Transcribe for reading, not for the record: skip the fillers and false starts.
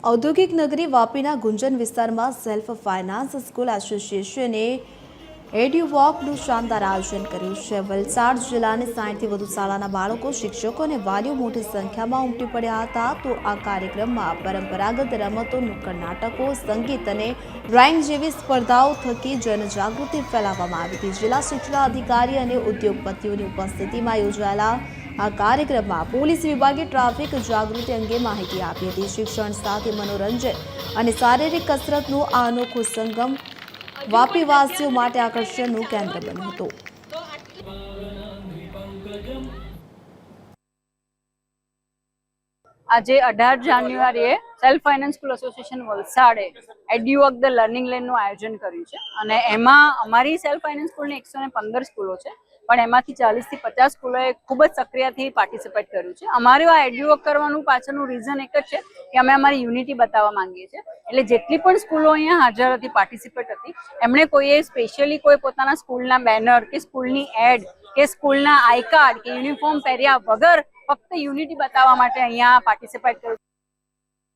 ઔદ્યોગિક નગરી વાપીના ગુંજન વિસ્તારમાં સેલ્ફ ફાઇનાન્સ સ્કૂલ એસોસિએશને એડ્યુવોકનું શાનદાર આયોજન કર્યું છે। વલસાડ જિલ્લાની 60થી વધુ શાળાના બાળકો, શિક્ષકો અને વાલીઓ મોટી સંખ્યામાં ઉમટી પડ્યા હતા। તો આ કાર્યક્રમમાં પરંપરાગત રમતો, નુક્કડ નાટકો, સંગીત અને ડ્રોઈંગ જેવી સ્પર્ધાઓ થકી જનજાગૃતિ ફેલાવવામાં આવી હતી। જિલ્લા શિક્ષણ અધિકારી અને ઉદ્યોગપતિઓની ઉપસ્થિતિમાં યોજાયેલા આ કાર્યક્રમમાં પોલીસ વિભાગે ટ્રાફિક જાગૃતિ અંગે માહિતી આપી હતી। શિક્ષણ સાથે મનોરંજન અને શારીરિક કસરતનો આ અનોખો સંગમ વાપીવાસીઓ માટે આકર્ષણનું કેન્દ્ર બન્યો હતો। આજે 18 જાન્યુઆરીએ સેલ્ફ ફાઇનાન્સ સ્કૂલ એસોસિએશન વલસાડે એડ્યુવોક ધ લર્નિંગ લેનનું આયોજન કર્યું છે અને એમાં અમારી સેલ્ફ ફાઇનાન્સ સ્કૂલની 115 સ્કૂલો છે, પણ એમાંથી 40 થી 50 સ્કૂલોએ ખૂબ જ સક્રિયથી પાર્ટિસિપેટ કર્યું છે। અમારું આ એડ્યુવોક કરવાનું પાછળનું રીઝન એક જ છે કે અમે અમારી યુનિટી બતાવવા માંગીએ છીએ। એટલે જેટલી પણ સ્કૂલો અહીંયા હાજર હતી, પાર્ટિસિપેટ હતી, એમણે કોઈએ સ્પેશિયલી કોઈ પોતાના સ્કૂલના બેનર કે સ્કૂલની એડ કે સ્કૂલના આઈ કાર્ડ કે યુનિફોર્મ પહેર્યા વગર ફક્ત યુનિટી બતાવવા માટે અહીંયા પાર્ટિસિપેટ કર્યું।